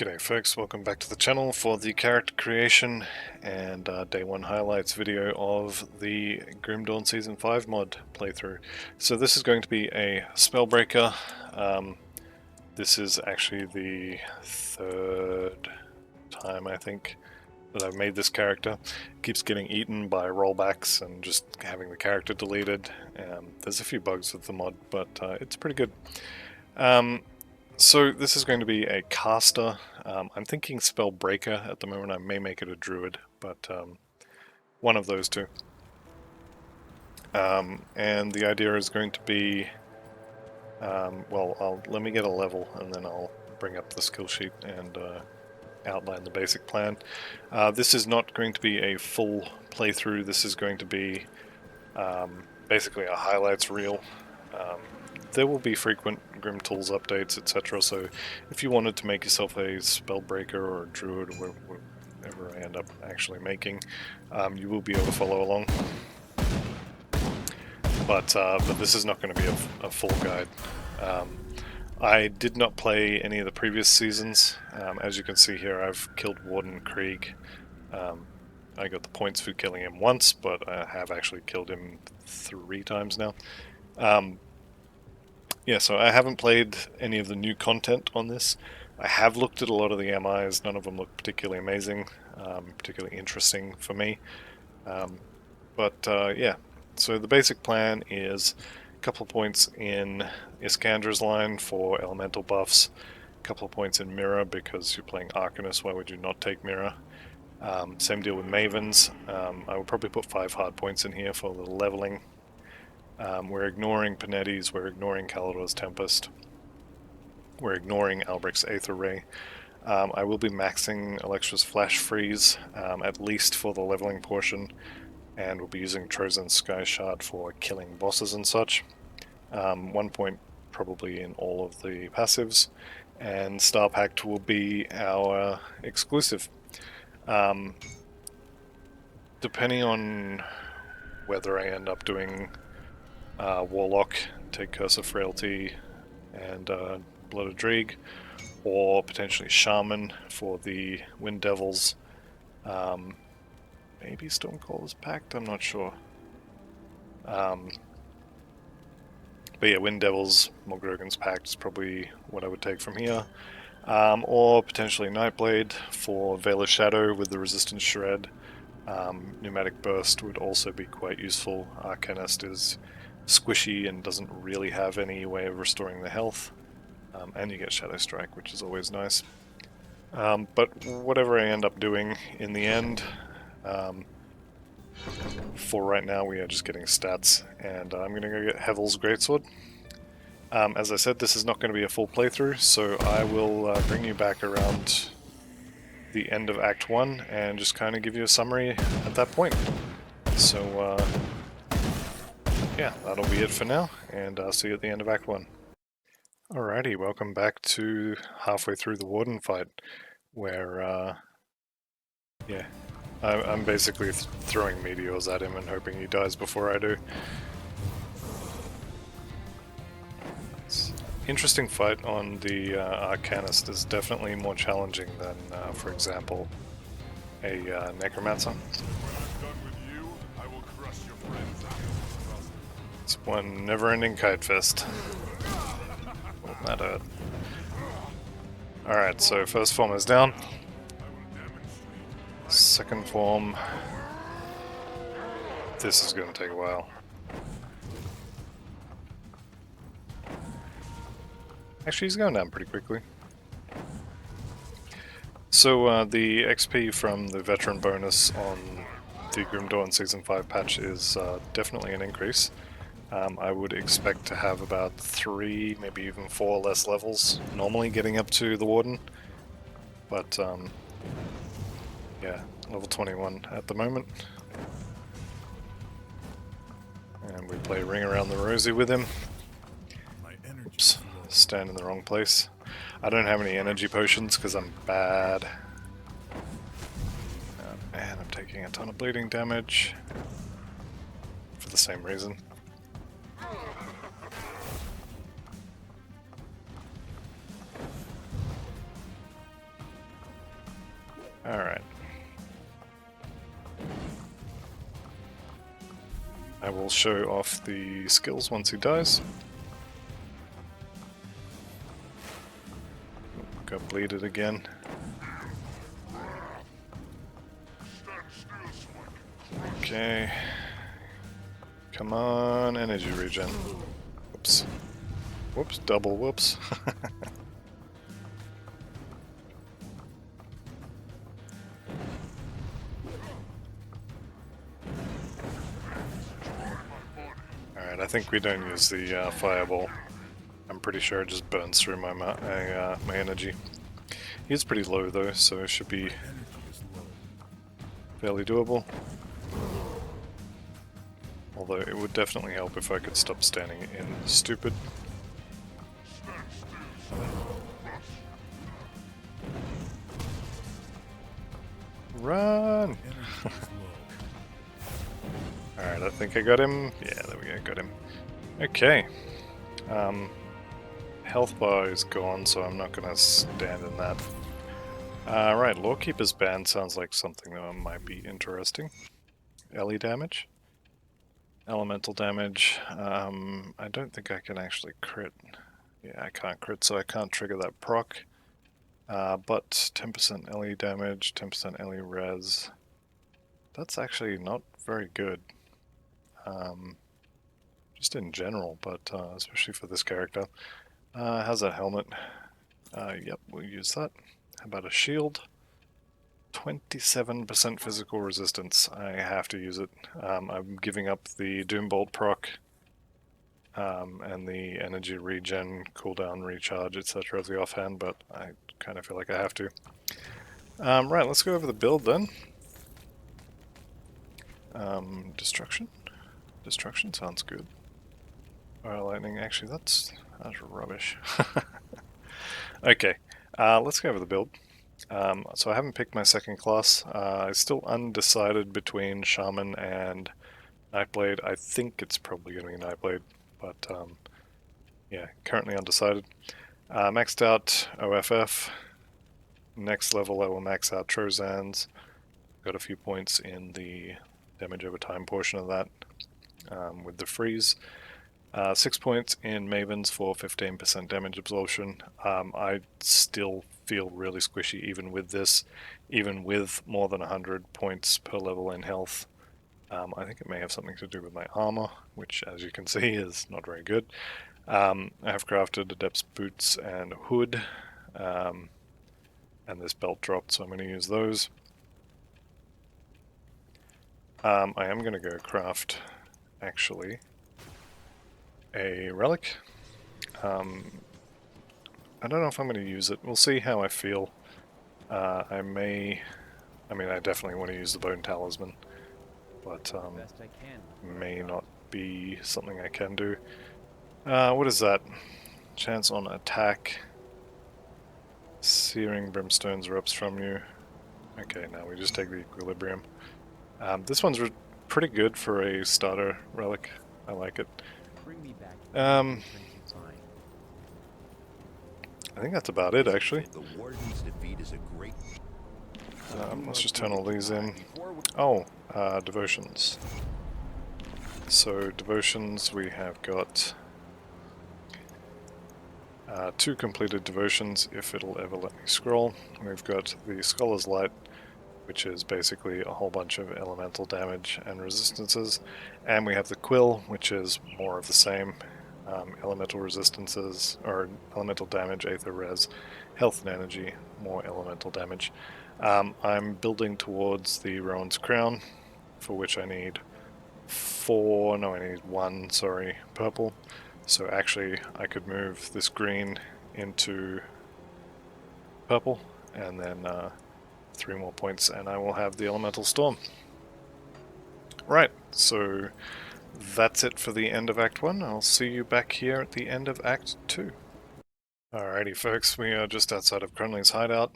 G'day folks, welcome back to the channel for the character creation and day 1 highlights video of the Grim Dawn Season 5 mod playthrough. So this is going to be a Spellbreaker. This is actually the third time I think that I've made this character. It keeps getting eaten by rollbacks and just having the character deleted. There's a few bugs with the mod, but it's pretty good. So this is going to be a caster. I'm thinking Spellbreaker at the moment. I may make it a druid, but one of those two. And the idea is going to be, let me get a level and then I'll bring up the skill sheet and outline the basic plan. This is not going to be a full playthrough. This is going to be basically a highlights reel. There will be frequent Grim Tools updates, etc. So if you wanted to make yourself a Spellbreaker or a Druid or whatever I end up actually making, you will be able to follow along. But this is not going to be a full guide. I did not play any of the previous seasons. As you can see here, I've killed Warden Krieg. I got the points for killing him once, but I have actually killed him 3 times now. Yeah, so I haven't played any of the new content on this. I have looked at a lot of the MIs. None of them look particularly amazing, particularly interesting for me. Yeah, so the basic plan is a couple of points in Iskandra's line for elemental buffs, a couple of points in Mirror because you're playing Arcanist, why would you not take Mirror? Same deal with Mavens. I would probably put 5 hard points in here for the leveling. We're ignoring Panetti's, we're ignoring Calidor's Tempest, we're ignoring Albric's Aether Ray. I will be maxing Electra's Flash Freeze, at least for the leveling portion, and we'll be using Trozen's Sky Shard for killing bosses and such. 1 point probably in all of the passives, and Star Pact will be our exclusive. Depending on whether I end up doing Warlock, take Curse of Frailty and Blood of Dreeg, or potentially Shaman for the Wind Devils. Maybe Stormcaller's Pact, I'm not sure. But yeah, Wind Devils, Morgrogan's Pact is probably what I would take from here. Or potentially Nightblade for Veil of Shadow with the Resistance Shred. Pneumatic Burst would also be quite useful. Arcanist is squishy and doesn't really have any way of restoring the health, and you get Shadow Strike, which is always nice. But whatever I end up doing in the end, for right now we are just getting stats, and I'm going to go get Hevel's Greatsword. As I said, this is not going to be a full playthrough, so I will bring you back around the end of Act 1 and just kind of give you a summary at that point. So yeah, that'll be it for now, and I'll see you at the end of Act 1. Alrighty, welcome back to halfway through the Warden fight, where, yeah, I'm basically throwing meteors at him and hoping he dies before I do. It's interesting fight on the Arcanist is definitely more challenging than, for example, a Necromancer. It's one never-ending kite fest. Oh, that hurt. Alright, so first form is down. Second form. This is going to take a while. Actually, he's going down pretty quickly. So the XP from the veteran bonus on the Grim Dawn Season 5 patch is definitely an increase. I would expect to have about 3, maybe even 4 less levels normally getting up to the Warden. But yeah, level 21 at the moment. And we play Ring Around the Rosie with him. Oops, stand in the wrong place. I don't have any energy potions because I'm bad. And I'm taking a ton of bleeding damage for the same reason. Alright. I will show off the skills once he dies. Got bleeded again. Okay. Come on, energy regen. Whoops. Whoops, double whoops. Alright, I think we don't use the fireball. I'm pretty sure it just burns through my my energy. He's pretty low though, so it should be fairly doable. Although it would definitely help if I could stop standing in stupid. Run! Alright, I think I got him. Yeah, there we go, got him. Okay. Health bar is gone, so I'm not gonna stand in that. Right, Lawkeeper's Band sounds like something that might be interesting. Ellie damage. Elemental damage. I don't think I can actually crit. Yeah, I can't crit, so I can't trigger that proc. But 10% LE damage, 10% LE res. That's actually not very good. Just in general, but especially for this character. How's that helmet? Yep, we'll use that. How about a shield? 27% physical resistance. I have to use it. I'm giving up the Doombolt proc and the energy regen, cooldown, recharge, etc. of the offhand, but I kind of feel like I have to. Right, let's go over the build then. Destruction? Destruction sounds good. Fire lightning, actually that's rubbish. Okay, let's go over the build. So I haven't picked my second class. I'm still undecided between Shaman and Nightblade. I think it's probably going to be Nightblade, but yeah, currently undecided. Maxed out OFF. Next level I will max out Trozan's. Got a few points in the damage over time portion of that with the freeze. 6 points in Mavens for 15% damage absorption. I still feel really squishy even with this, even with more than 100 points per level in health. I think it may have something to do with my armor, which as you can see is not very good. I have crafted Adept's boots and hood, and this belt dropped, so I'm going to use those. I am going to go craft, actually, a relic. I don't know if I'm going to use it. We'll see how I feel. I mean, I definitely want to use the Bone Talisman, but may not be something I can do. What is that? Chance on attack. Searing brimstones erupts from you. Okay, now we just take the equilibrium. This one's pretty good for a starter relic. I like it. I think that's about it, actually. Let's just turn all these in. Oh, devotions. So, devotions, we have got 2 completed devotions, if it'll ever let me scroll. We've got the Scholar's Light, which is basically a whole bunch of elemental damage and resistances, and we have the Quill, which is more of the same. Elemental resistances, or elemental damage, aether res, health and energy, more elemental damage. I'm building towards the Rowan's Crown, for which I need 1, sorry, purple. So actually I could move this green into purple, and then 3 more points and I will have the Elemental Storm. Right, so that's it for the end of Act 1. I'll see you back here at the end of Act 2. Alrighty folks, we are just outside of Crunley's hideout.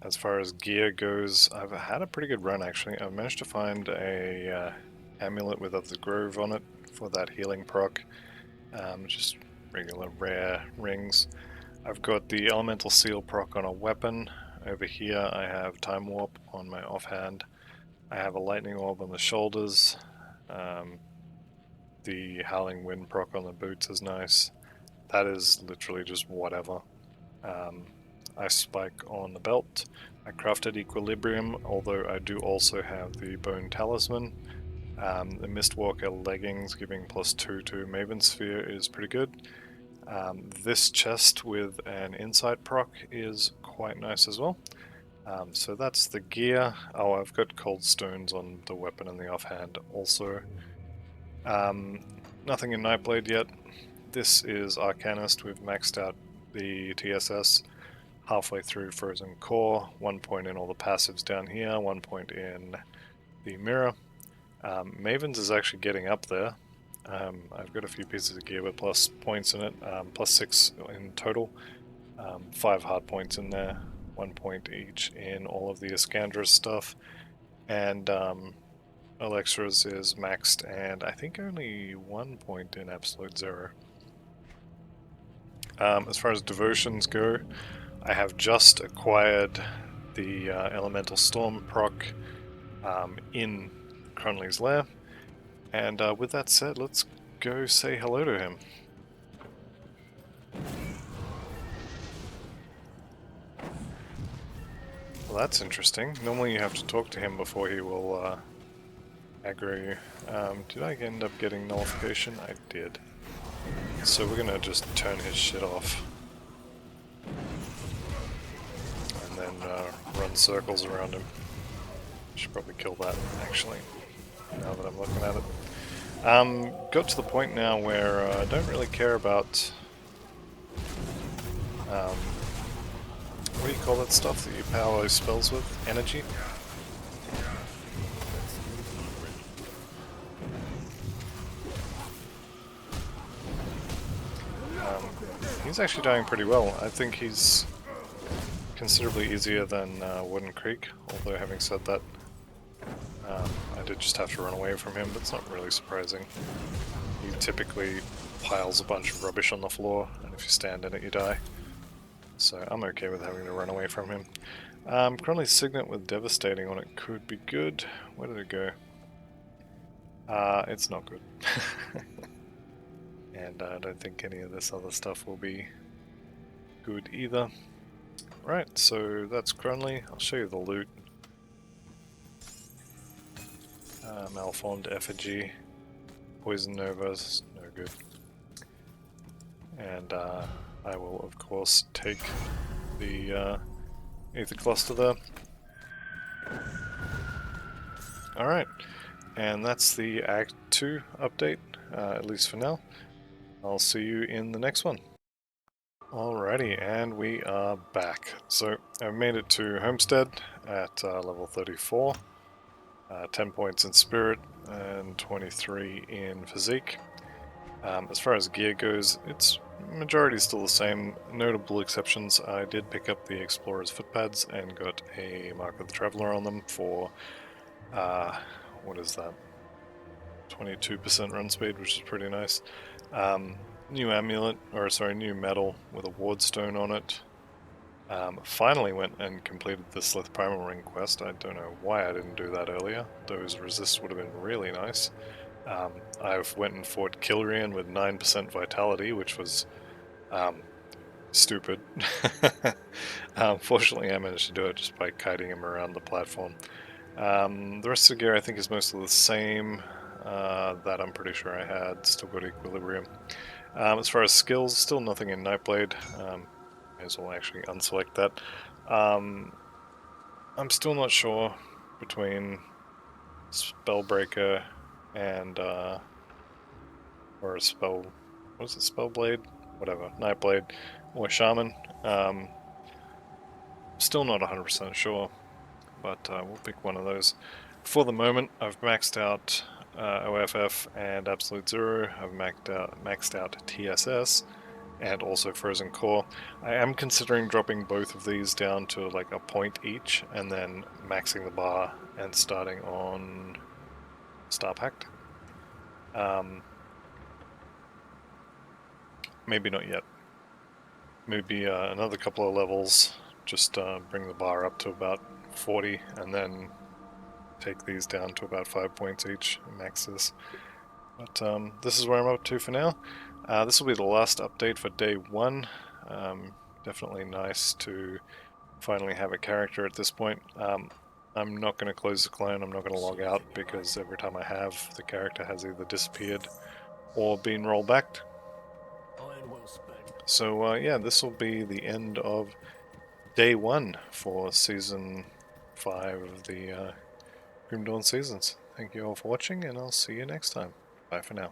As far as gear goes, I've had a pretty good run actually. I've managed to find a amulet with of the Grove on it for that healing proc. Just regular rare rings. I've got the Elemental Seal proc on a weapon, over here I have Time Warp on my offhand. I have a Lightning Orb on the shoulders. The Howling Wind proc on the boots is nice. That is literally just whatever. Ice Spike on the belt. I crafted Equilibrium, although I do also have the Bone Talisman. The Mistwalker leggings giving +2 to Maven Sphere is pretty good. This chest with an Insight proc is quite nice as well. So that's the gear. Oh, I've got Cold Stones on the weapon and the offhand also. Nothing in Nightblade yet. This is Arcanist. We've maxed out the TSS. Halfway through Frozen Core, 1 point in all the passives down here, 1 point in the mirror. Maven's is actually getting up there. I've got a few pieces of gear with plus points in it, +6 in total. 5 hard points in there, 1 point each in all of the Iskandra's stuff. And Alexra's is maxed, and I think only 1 point in Absolute Zero. As far as devotions go, I have just acquired the Elemental Storm proc in Crunley's Lair, and with that said, let's go say hello to him. Well, that's interesting. Normally you have to talk to him before he will aggro you. Did I end up getting nullification? I did. So we're gonna just turn his shit off. And then run circles around him. Should probably kill that, actually, now that I'm looking at it. Got to the point now where I don't really care about... what do you call that stuff that you power those spells with? Energy? He's actually doing pretty well. I think he's considerably easier than Wooden Creek, although having said that, I did just have to run away from him, but it's not really surprising. He typically piles a bunch of rubbish on the floor, and if you stand in it you die. So I'm okay with having to run away from him. Crunley's Signet with Devastating on it could be good. Where did it go? It's not good. And I don't think any of this other stuff will be good either. Right, so that's Crunley. I'll show you the loot. Malformed Effigy, Poison Novas, no good. And I will of course take the Aether Cluster there. Alright, and that's the Act 2 update, at least for now. I'll see you in the next one. Alrighty, and we are back. So I've made it to Homestead at level 34. 10 points in Spirit and 23 in Physique. As far as gear goes, its majority is still the same. Notable exceptions, I did pick up the Explorer's footpads and got a Mark of the Traveler on them for, what is that? 22% run speed, which is pretty nice. New amulet, or sorry, new medal with a wardstone on it. Finally went and completed the Slith Primal Ring quest. I don't know why I didn't do that earlier. Those resists would have been really nice. I've went and fought Kilrian with 9% vitality, which was stupid. Fortunately, I managed to do it just by kiting him around the platform. The rest of the gear I think is mostly the same. That I'm pretty sure I had. Still got Equilibrium. As far as skills, still nothing in Nightblade. May as well actually unselect that. I'm still not sure between Spellbreaker and or a spell, what is it, Spellblade? Whatever, Nightblade or Shaman. Still not 100% sure, but we'll pick one of those. For the moment, I've maxed out OFF and Absolute Zero. I've maxed out TSS. And also Frozen Core. I am considering dropping both of these down to like a point each, and then maxing the bar and starting on Star Pact. Maybe not yet. Maybe another couple of levels just bring the bar up to about 40 and then take these down to about 5 points each, max this. But this is where I'm up to for now. This will be the last update for day 1. Definitely nice to finally have a character at this point. I'm not going to close the clone, I'm not going to log out, because every time I have, the character has either disappeared or been rollbacked. So yeah, this will be the end of day 1 for season 5 of the Grim Dawn seasons. Thank you all for watching, and I'll see you next time. Bye for now.